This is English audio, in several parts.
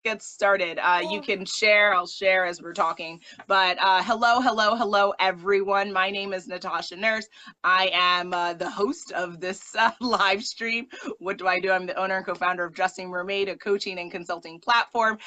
get started. You can share, I'll share as we're talking, but hello, everyone. My name is Natasha Nurse. I am the host of this live stream. What do I do? I'm the owner and co-founder of Dressing Mermaid, a coaching and consulting platform.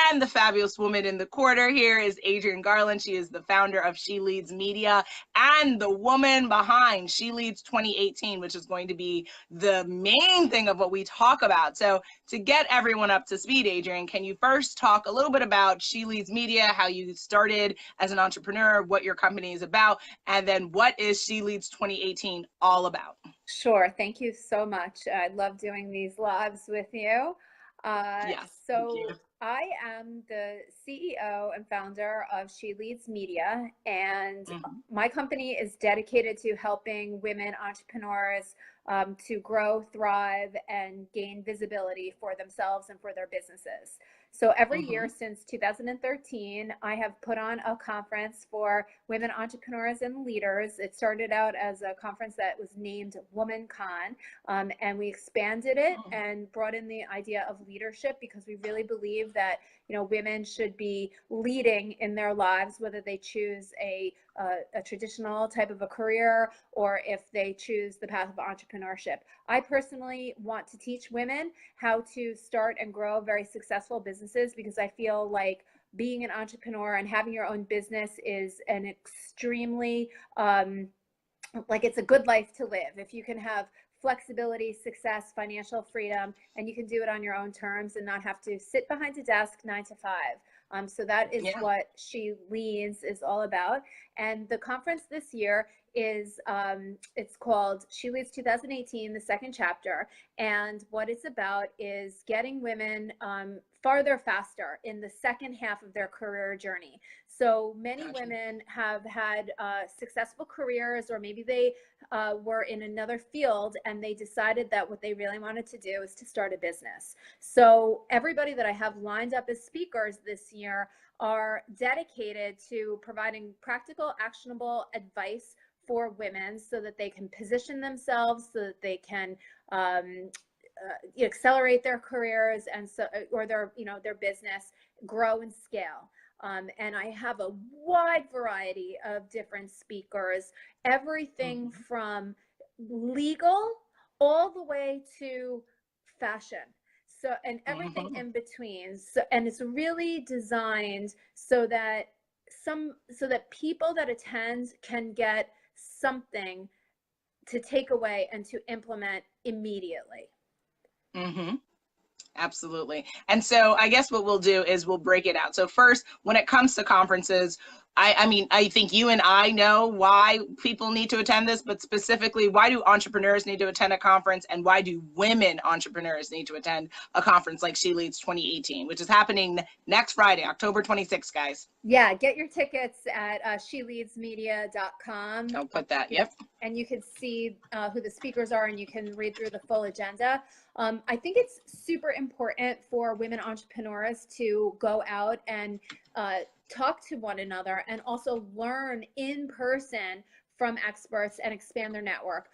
And the fabulous woman in the corner here is Adrienne Garland. She is the founder of She Leads Media and the woman behind She Leads 2018, which is going to be the main thing of what we talk about. So to get everyone up to speed, Adrienne, can you first talk a little bit about She Leads Media, how you started as an entrepreneur, what your company is about, and then what is She Leads 2018 all about? Sure. Thank you so much. I love doing these lives with you. Yes, so I am the CEO and founder of She Leads Media, and my company is dedicated to helping women entrepreneurs to grow, thrive, and gain visibility for themselves and for their businesses. So every year since 2013, I have put on a conference for women entrepreneurs and leaders. It started out as a conference that was named WomanCon, and we expanded it and brought in the idea of leadership, because we really believe that, you know, women should be leading in their lives, whether they choose a traditional type of a career or if they choose the path of entrepreneurship. I personally want to teach women how to start and grow very successful businesses, because I feel like being an entrepreneur and having your own business is an extremely, like, it's a good life to live. If you can have flexibility, success, financial freedom, and you can do it on your own terms and not have to sit behind a desk 9 to 5. So that is what She Leads is all about. And the conference this year is, it's called She Leads 2018, the second chapter. And what it's about is getting women farther faster in the second half of their career journey. So many women have had successful careers, or maybe they were in another field and they decided that what they really wanted to do is to start a business. So everybody that I have lined up as speakers this year are dedicated to providing practical, actionable advice for women so that they can position themselves, so that they can accelerate their careers and or their business, grow and scale. And I have a wide variety of different speakers, everything from legal all the way to fashion. So, and everything in between. So, and it's really designed so that people that attend can get something to take away and to implement immediately. Absolutely. And so I guess what we'll do is we'll break it out. So first, when it comes to conferences, I mean, I think you and I know why people need to attend this, but specifically, why do entrepreneurs need to attend a conference, and why do women entrepreneurs need to attend a conference like She Leads 2018, which is happening next Friday, October 26th, guys? Yeah, get your tickets at sheleadsmedia.com. I'll put that, yep. And you can see who the speakers are, and you can read through the full agenda. I think it's super important for women entrepreneurs to go out and talk to one another, and also learn in person from experts and expand their network.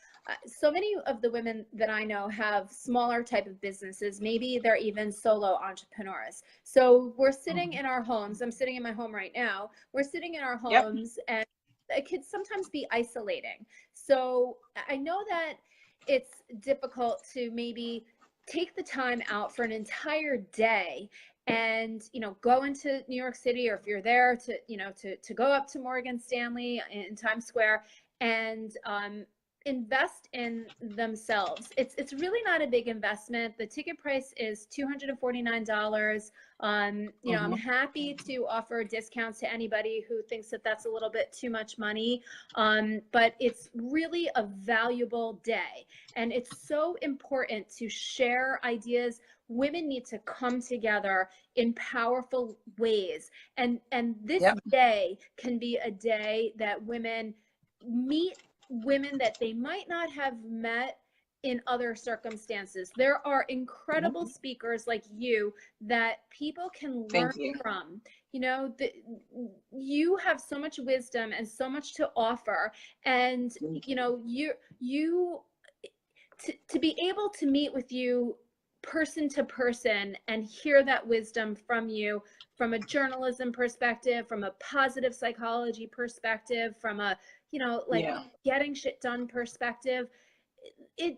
So many of the women that I know have smaller type of businesses. Maybe they're even solo entrepreneurs. So we're sitting in our homes. I'm sitting in my home right now. We're sitting in our homes, and it could sometimes be isolating. So I know that it's difficult to maybe take the time out for an entire day and, you know, go into New York City, or if you're there, to, you know, to go up to Morgan Stanley in Times Square and invest in themselves. It's really not a big investment. The ticket price is $249. You know, I'm happy to offer discounts to anybody who thinks that that's a little bit too much money, but it's really a valuable day, and it's so important to share ideas. Women need to come together in powerful ways, and this day can be a day that women meet women that they might not have met in other circumstances. There are incredible speakers like you that people can learn from. You know, you have so much wisdom and so much to offer, and you know, to be able to meet with you person to person and hear that wisdom from you, from a journalism perspective, from a positive psychology perspective, from a, you know, like getting shit done perspective. And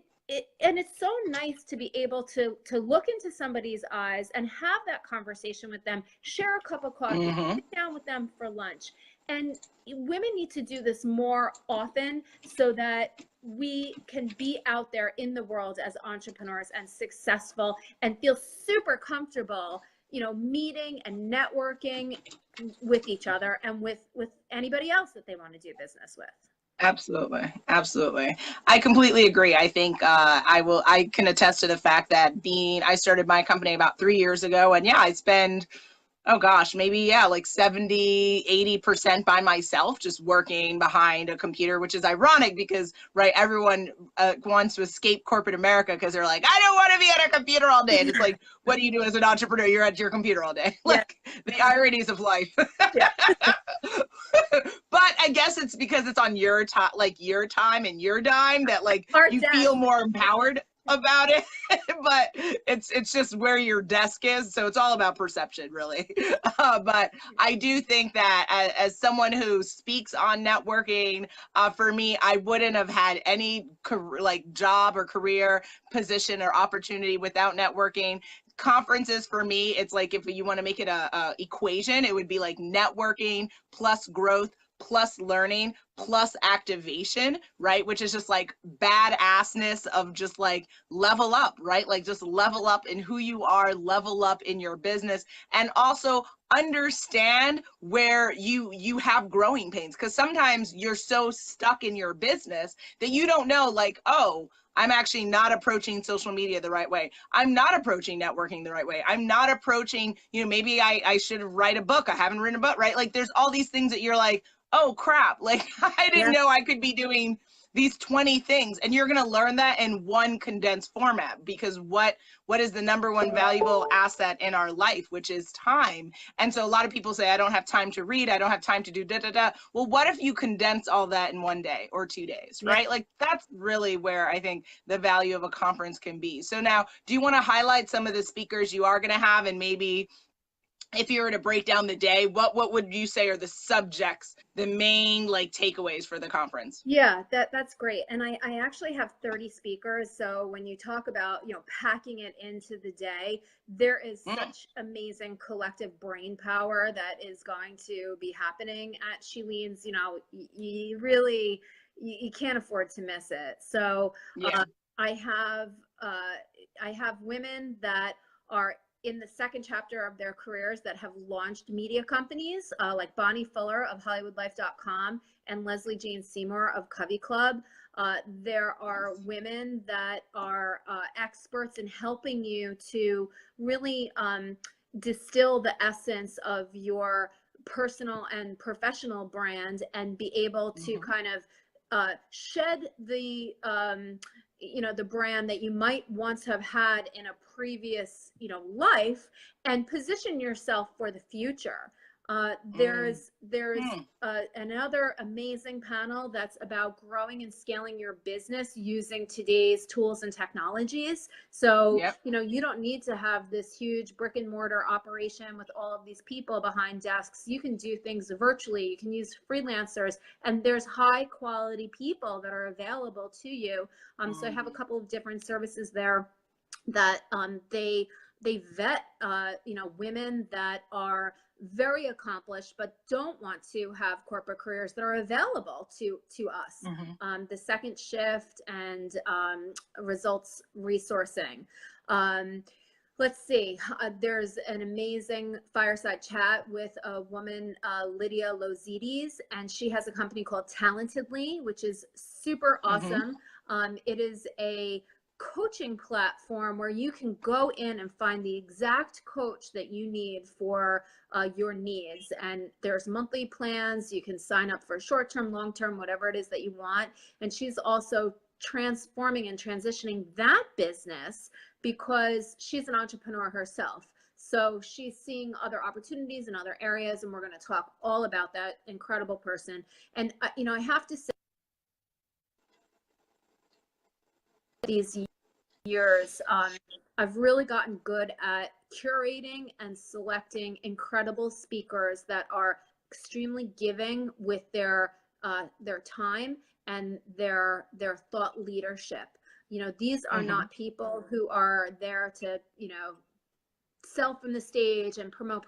it's so nice to be able to look into somebody's eyes and have that conversation with them, share a cup of coffee, sit down with them for lunch. And women need to do this more often so that we can be out there in the world as entrepreneurs and successful and feel super comfortable, you know, meeting and networking with each other and with anybody else that they want to do business with. Absolutely. Absolutely. I completely agree. I think I can attest to the fact that I started my company about 3 years ago, and I spend, oh gosh, maybe, like 70, 80% by myself, just working behind a computer, which is ironic because, right, everyone wants to escape corporate America because they're like, I don't want to be at a computer all day. And it's like, what do you do as an entrepreneur? You're at your computer all day. Like the ironies of life. But I guess it's because it's on your time, like your time and your dime, that like you feel more empowered about it. But it's just where your desk is, so it's all about perception, really. But I do think that as someone who speaks on networking, for me, I wouldn't have had any job or career position or opportunity without networking. Conferences for me, it's like, if you want to make it a equation, it would be like networking plus growth plus learning plus activation, right? Which is just like badassness of just like level up, right? Like just level up in who you are, level up in your business, and also understand where you have growing pains, because sometimes you're so stuck in your business that you don't know, like, oh, I'm actually not approaching social media the right way. I'm not approaching networking the right way. I'm not approaching, maybe I should write a book. I haven't written a book, right? Like there's all these things that you're like, oh crap, like I didn't know I could be doing these 20 things. And you're going to learn that in one condensed format, because what is the number one valuable asset in our life, which is time. And so a lot of people say, I don't have time to read, I don't have time to do da da da. Well, what if you condense all that in 1 day or 2 days, right? Like that's really where I think the value of a conference can be. So now, do you want to highlight some of the speakers you are going to have, and maybe if you were to break down the day, what would you say are the subjects, the main like takeaways for the conference? Yeah, that's great. And I actually have 30 speakers. So when you talk about, packing it into the day, there is such amazing collective brain power that is going to be happening at She Leads. You really, you can't afford to miss it. So I have women that are in the second chapter of their careers that have launched media companies, like Bonnie Fuller of HollywoodLife.com and Leslie Jane Seymour of Covey Club. There are women that are experts in helping you to really distill the essence of your personal and professional brand and be able to kind of shed the the brand that you might once have had in a previous life, and position yourself for the future. There's another amazing panel that's about growing and scaling your business using today's tools and technologies. So, you don't need to have this huge brick and mortar operation with all of these people behind desks. You can do things virtually. You can use freelancers, and there's high quality people that are available to you. So I have a couple of different services there that they vet women that are very accomplished but don't want to have corporate careers that are available to us. The second shift and results resourcing. Let's see, there's an amazing fireside chat with a woman, Lydia Lozides, and she has a company called Talentedly, which is super awesome. It is a coaching platform where you can go in and find the exact coach that you need for your needs. And there's monthly plans. You can sign up for short-term, long-term, whatever it is that you want. And she's also transforming and transitioning that business because she's an entrepreneur herself. So she's seeing other opportunities in other areas, and we're going to talk all about that incredible person. And, I have to say, these years, I've really gotten good at curating and selecting incredible speakers that are extremely giving with their time and their thought leadership. You know, these are not people who are there to, you know, sell from the stage and promote.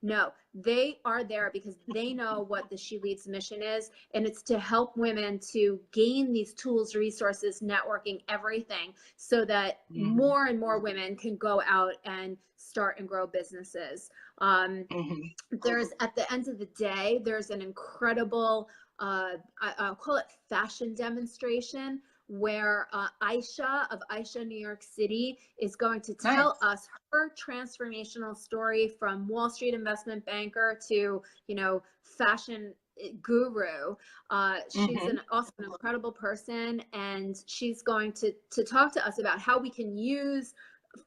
No, they are there because they know what the She Leads mission is, and it's to help women to gain these tools, resources, networking, everything, so that more and more women can go out and start and grow businesses. There's, at the end of the day, there's an incredible, I'll call it fashion demonstration, where Aisha of Aisha New York City is going to tell us her transformational story from Wall Street investment banker to, you know, fashion guru. She's also an incredible person, and she's going to talk to us about how we can use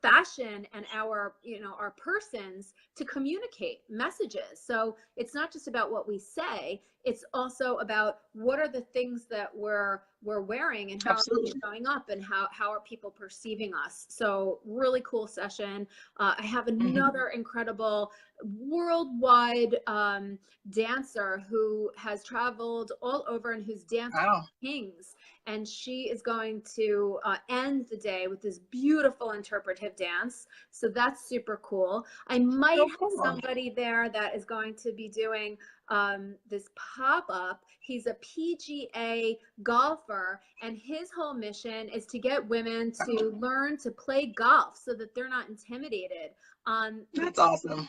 fashion and our, you know, our persons to communicate messages. So it's not just about what we say, it's also about what are the things that we're wearing and how are we showing up and how are people perceiving us. So really cool session. I have another incredible worldwide dancer who has traveled all over and who's danced with kings. And she is going to end the day with this beautiful interpretive dance. So that's super cool. I might have somebody there that is going to be doing this pop-up. He's a PGA golfer, and his whole mission is to get women to learn to play golf so that they're not intimidated. That's awesome.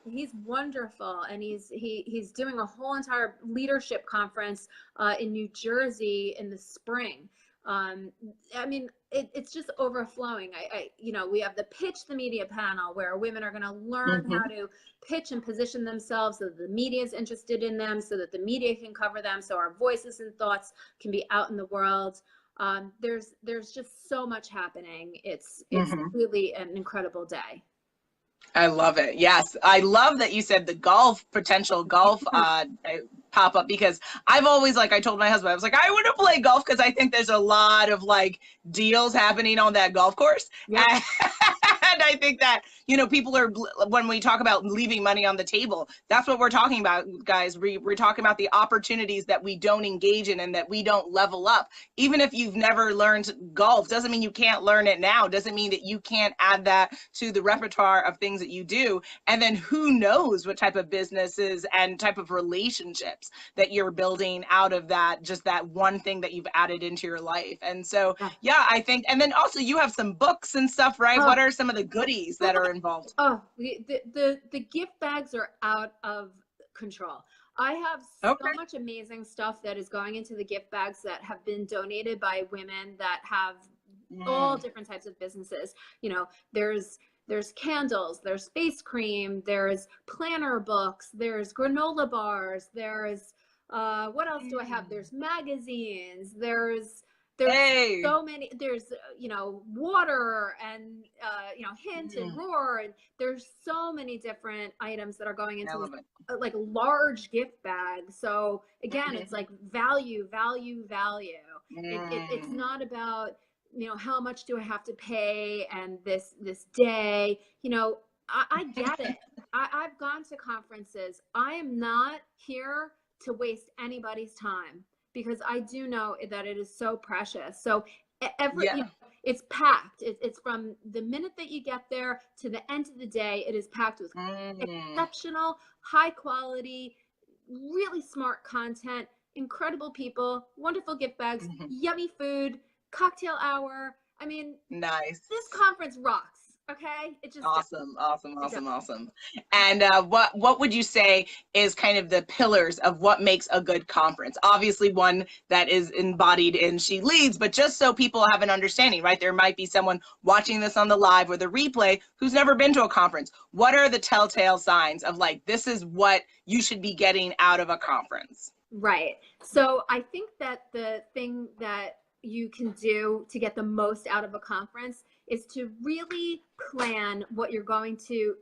He's wonderful, and he's doing a whole entire leadership conference in New Jersey in the spring. I mean, it's just overflowing. You know, we have the Pitch the Media panel where women are going to learn how to pitch and position themselves so that the media is interested in them, so that the media can cover them, so our voices and thoughts can be out in the world. There's just so much happening. It's really an incredible day. I love it. Yes. I love that you said the potential golf pop up, because I've always, like I told my husband, I was like, I want to play golf because I think there's a lot of like deals happening on that golf course. Yep. And I think that, you know, people are, when we talk about leaving money on the table, that's what we're talking about, guys. We're talking about the opportunities that we don't engage in and that we don't level up. Even if you've never learned golf, doesn't mean you can't learn it now. Doesn't mean that you can't add that to the repertoire of things that you do. And then who knows what type of businesses and type of relationships that you're building out of that, just that one thing that you've added into your life. And so, yeah, I think, and then also you have some books and stuff, right? What are some of the goodies that are involved? The gift bags are out of control. I have so much amazing stuff that is going into the gift bags that have been donated by women that have all different types of businesses. You know, there's candles, there's face cream, there's planner books, there's granola bars, there's what else do I have? There's magazines, there's so many, there's you know, water and you know, Hint and Roar, and there's so many different items that are going into like large gift bags. So again, it's like value. It's not about, you know, how much do I have to pay and this day, you know, I get it. I've gone to conferences. I am not here to waste anybody's time, because I do know that it is so precious. So you know, it's packed. It's from the minute that you get there to the end of the day, it is packed with exceptional, high quality, really smart content, incredible people, wonderful gift bags, yummy food, cocktail hour. I mean, nice. This conference rocks. Okay, it just awesome. And what would you say is kind of the pillars of what makes a good conference? Obviously, one that is embodied in She Leads, but just so people have an understanding, right? There might be someone watching this on the live or the replay who's never been to a conference. What are the telltale signs of like, this is what you should be getting out of a conference? Right. So I think that the thing that you can do to get the most out of a conference is to really plan what you're going to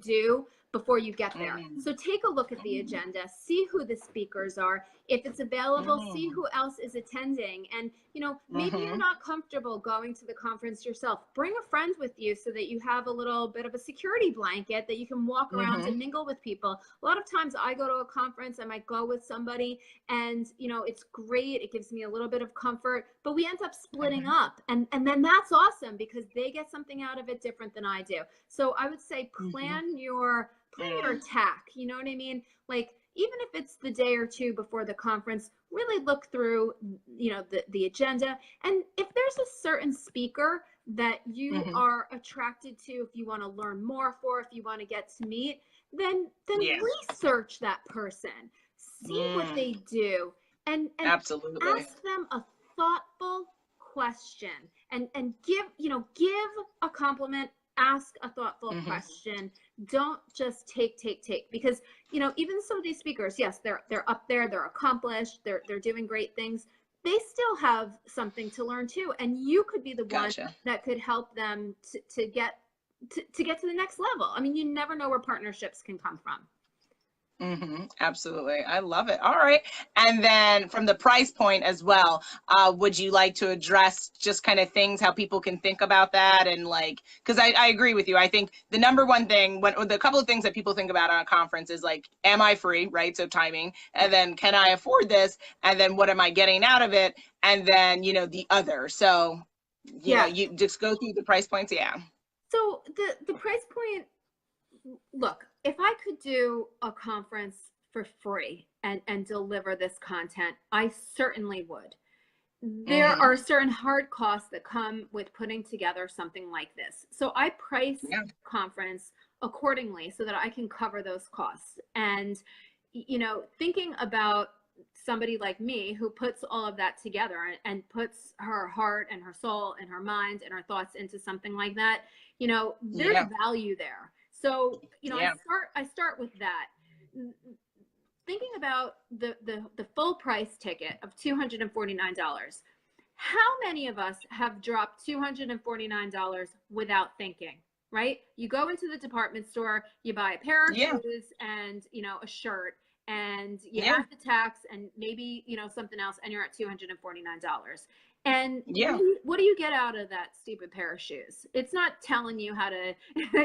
do before you get there. So take a look at the agenda, see who the speakers are. If it's available, see who else is attending. And, you know, maybe you're not comfortable going to the conference yourself. Bring a friend with you so that you have a little bit of a security blanket that you can walk around and mingle with people. A lot of times I go to a conference, I might go with somebody and, you know, it's great. It gives me a little bit of comfort, but we end up splitting up. And then that's awesome because they get something out of it different than I do. So I would say plan your attack. You know what I mean? Like, even if it's the day or two before the conference, really look through, you know, the agenda. And if there's a certain speaker that you are attracted to, if you want to learn more for, if you want to get to meet, then research that person, see what they do, and absolutely ask them a thoughtful question, and give a compliment. Ask a thoughtful question. Don't just take, because, you know, even some of these speakers, yes, they're up there, they're accomplished, they're doing great things. They still have something to learn too. And you could be the one that could help them to get to the next level. I mean, you never know where partnerships can come from. Absolutely. I love it. All right. And then from the price point as well, would you like to address just kind of things, how people can think about that? And like, because I agree with you. I think the number one thing, the couple of things that people think about on a conference is like, am I free? Right. So timing, and then can I afford this? And then what am I getting out of it? And then, you know, the other. So, you know, you just go through the price points. Yeah. So the price point, look, if I could do a conference for free and deliver this content, I certainly would. There are certain hard costs that come with putting together something like this. So I price conference accordingly so that I can cover those costs. And, you know, thinking about somebody like me who puts all of that together and puts her heart and her soul and her mind and her thoughts into something like that, you know, there's value there. So, you know, I start with that. Thinking about the full price ticket of $249. How many of us have dropped $249 without thinking, right? You go into the department store, you buy a pair of shoes and, you know, a shirt, and you add the tax and maybe, you know, something else, and you're at $249. And what do you get out of that stupid pair of shoes? It's not telling you how to,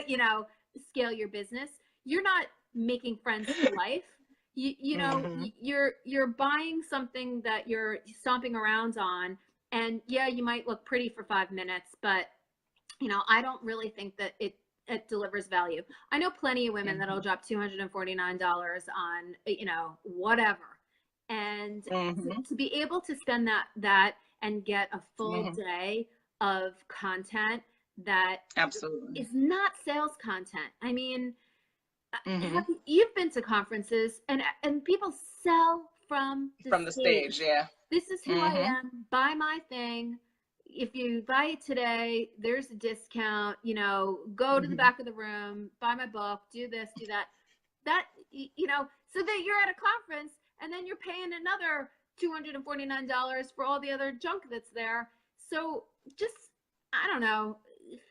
you know, scale your business. You're not making friends for life. You know, you're buying something that you're stomping around on, and you might look pretty for 5 minutes, but, you know, I don't really think that it delivers value. I know plenty of women that'll drop $249 on, you know, whatever. And to be able to spend that and get a full day of content that is not sales content. I mean, you've been to conferences and people sell from the stage. This is who I am. Buy my thing. If you buy it today, there's a discount. You know, go to the back of the room, buy my book, do this, do that. That, you know, so that you're at a conference and then you're paying another $249 for all the other junk that's there. So just, I don't know,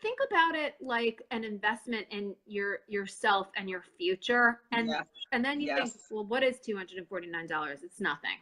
think about it like an investment in yourself and your future. And then you think, well, what is $249? It's nothing.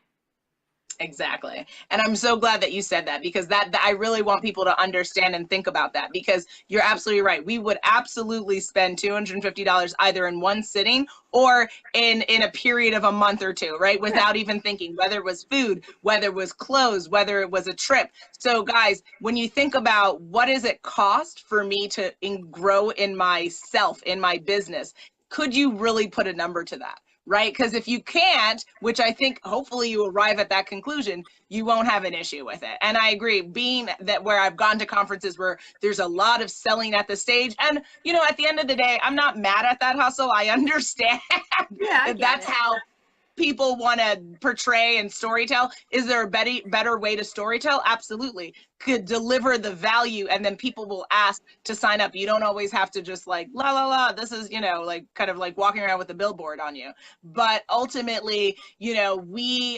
Exactly. And I'm so glad that you said that, because that I really want people to understand and think about that, because you're absolutely right. We would absolutely spend $250 either in one sitting or in a period of a month or two, right? Without even thinking, whether it was food, whether it was clothes, whether it was a trip. So guys, when you think about what does it cost for me to grow in myself, in my business, could you really put a number to that? Right? Because if you can't, which I think hopefully you arrive at that conclusion, you won't have an issue with it. And I agree, being that where I've gone to conferences where there's a lot of selling at the stage, and, you know, at the end of the day, I'm not mad at that hustle. I understand that's how people want to portray and storytell. Is there a better way to storytell? Absolutely. Could deliver the value, and then people will ask to sign up. You don't always have to just like, la, la, la, this is, you know, like kind of like walking around with a billboard on you. But ultimately, you know,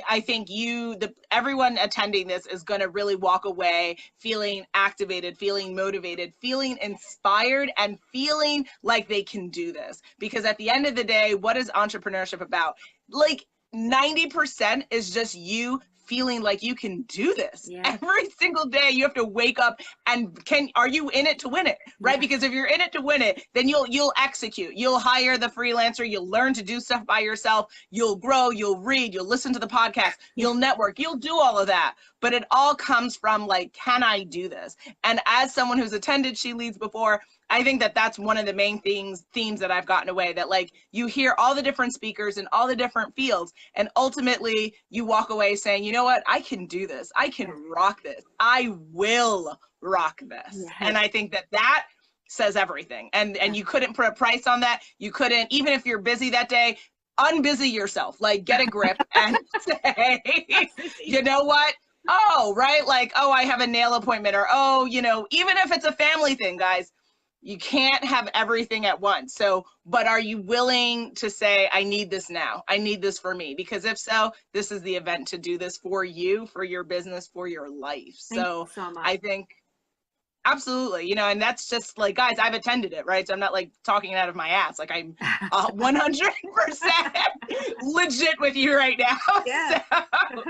I think everyone attending this is going to really walk away feeling activated, feeling motivated, feeling inspired, and feeling like they can do this. Because at the end of the day, what is entrepreneurship about? Like 90% is just you feeling like you can do this. Every single day you have to wake up and are you in it to win it, right? Because if you're in it to win it, then you'll execute, you'll hire the freelancer, you'll learn to do stuff by yourself, you'll grow, you'll read, you'll listen to the podcast, you'll network, you'll do all of that. But it all comes from like, can I do this? And as someone who's attended She Leads before, I think that that's one of the main themes that I've gotten away, that like you hear all the different speakers in all the different fields, and ultimately you walk away saying, you know what, I can do this. I can rock this. I will rock this. And I think that says everything. And you couldn't put a price on that. You couldn't, even if you're busy that day, unbusy yourself, like get a grip and say, you know what? Oh, right. Like, oh, I have a nail appointment, or, oh, you know, even if it's a family thing, guys, you can't have everything at once. So, but are you willing to say, I need this now? I need this for me. Because if so, this is the event to do this for you, for your business, for your life. Thank you so much. I think, absolutely, you know, and that's just like, guys, I've attended it, right? So I'm not like talking it out of my ass. Like I'm 100% legit with you right now. Yeah. So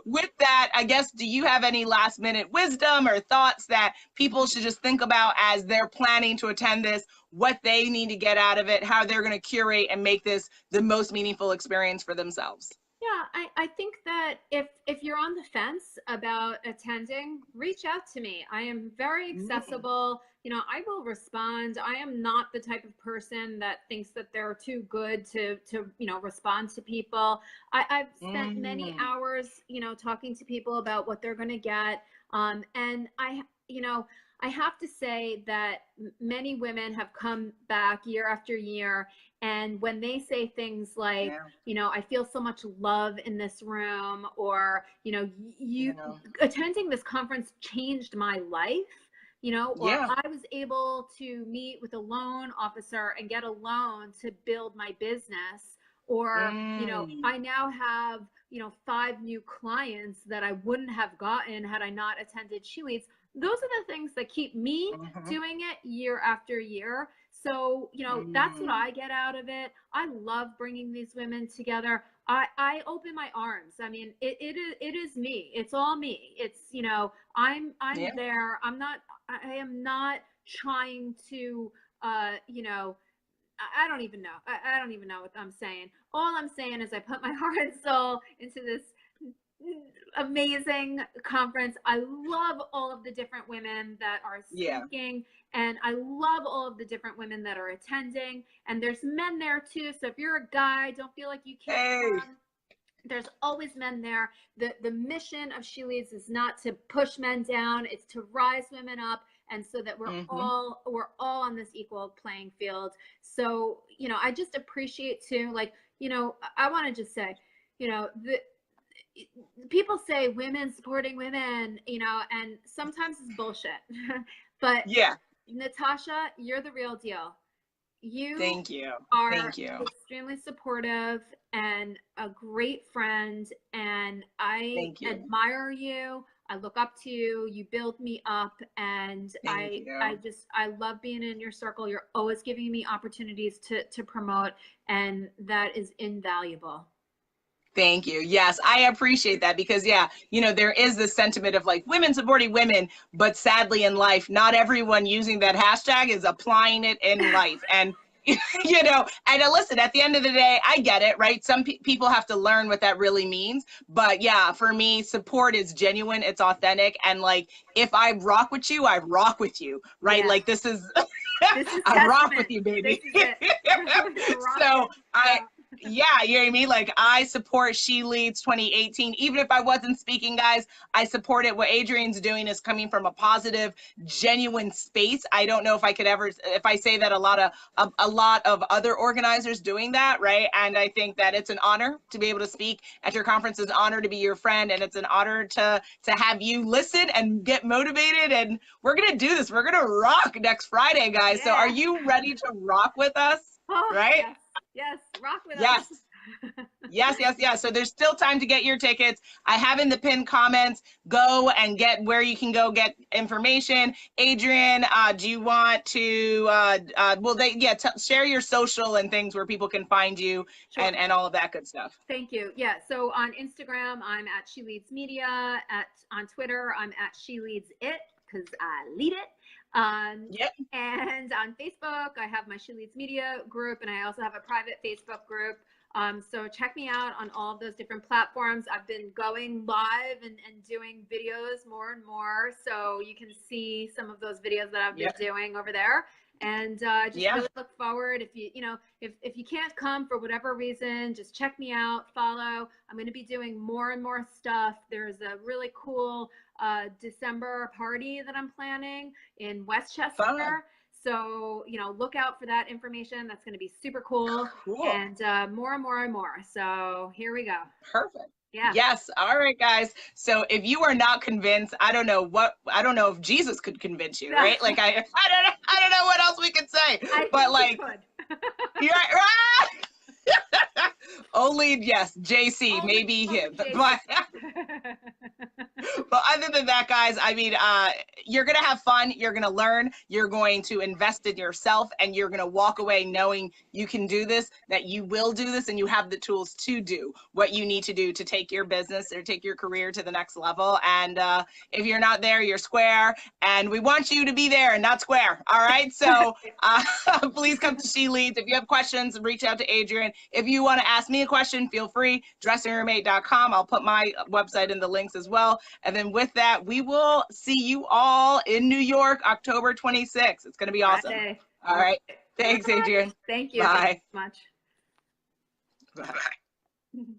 with that, I guess, do you have any last minute wisdom or thoughts that people should just think about as they're planning to attend this, what they need to get out of it, how they're going to curate and make this the most meaningful experience for themselves? Yeah, I think that if you're on the fence about attending, reach out to me. I am very accessible. You know, I will respond. I am not the type of person that thinks that they're too good to you know, respond to people. I've spent many hours, you know, talking to people about what they're going to get. And you know, I have to say that many women have come back year after year, and when they say things like, you know, I feel so much love in this room, or, you know, attending this conference changed my life, you know, or I was able to meet with a loan officer and get a loan to build my business, or, you know, I now have, you know, 5 new clients that I wouldn't have gotten had I not attended She Leads. Those are the things that keep me doing it year after year. So, you know, that's what I get out of it. I love bringing these women together. I open my arms. I mean, it is me. It's all me. It's, you know, I'm there. I am not trying to, you know, I don't even know. I don't even know what I'm saying. All I'm saying is I put my heart and soul into this amazing conference. I love all of the different women that are speaking, and I love all of the different women that are attending, and there's men there too. So if you're a guy, don't feel like you can't come. There's always men there. The mission of She Leads is not to push men down, it's to rise women up, and so that we're all on this equal playing field. So, you know, I just appreciate too, like, you know, I want to just say, you know, people say women supporting women, you know, and sometimes it's bullshit. But Natasha, you're the real deal. Thank you. Are extremely supportive and a great friend, and I admire you. I look up to you. You build me up, and I love being in your circle. You're always giving me opportunities to promote, and that is invaluable. Thank you. Yes, I appreciate that, because you know, there is this sentiment of like women supporting women, but sadly in life, not everyone using that hashtag is applying it in life. And you know, and listen, at the end of the day, I get it, right? Some people have to learn what that really means. But yeah, for me, support is genuine, it's authentic. And like, if I rock with you, I rock with you, right? Like this is, I rock with you, baby. So Yeah, you know what I mean? Like, I support She Leads 2018. Even if I wasn't speaking, guys, I support it. What Adrienne's doing is coming from a positive, genuine space. I don't know if I could ever, if I say that a lot of other organizers doing that, right? And I think that it's an honor to be able to speak at your conference. It's an honor to be your friend, and it's an honor to have you listen and get motivated. And we're gonna do this. We're gonna rock next Friday, guys. So are you ready to rock with us? Oh, right? Yes, rock with yes. us. Yes. So there's still time to get your tickets. I have in the pinned comments, go and get where you can go get information. Adrienne, do you want to, share your social and things where people can find you. Sure. and all of that good stuff. Thank you. Yeah, so on Instagram, I'm at She Leads Media. On Twitter, I'm at She Leads It, because I lead it. And on Facebook, I have my She Leads Media group, and I also have a private Facebook group. So check me out on all of those different platforms. I've been going live and doing videos more and more, so you can see some of those videos that I've been doing over there. And just really look forward. If you can't come for whatever reason, just check me out, follow. I'm going to be doing more and more stuff. There's a really cool December party that I'm planning in Westchester. Fun. So, look out for that information. That's going to be super cool. And more and more and more. So here we go. Perfect. Yeah. Yes. All right, guys. So if you are not convinced, I don't know if Jesus could convince you, right? Like I don't know what else we could say, but like, you're right. Only JC, maybe him. JC. But other than that, guys, I mean, you're gonna have fun, you're gonna learn, you're going to invest in yourself, and you're gonna walk away knowing you can do this, that you will do this, and you have the tools to do what you need to do to take your business or take your career to the next level. And if you're not there, you're square, and we want you to be there and not square. All right, so please come to She Leads. If you have questions, reach out to Adrienne. If you want to ask me a question, feel free, dressinghermate.com. I'll put my website in the links as well. And then with that, we will see you all in New York, October 26th. It's going to be awesome. All right. Thanks, Adrienne. Thank you. Bye. Thank you so much. Bye.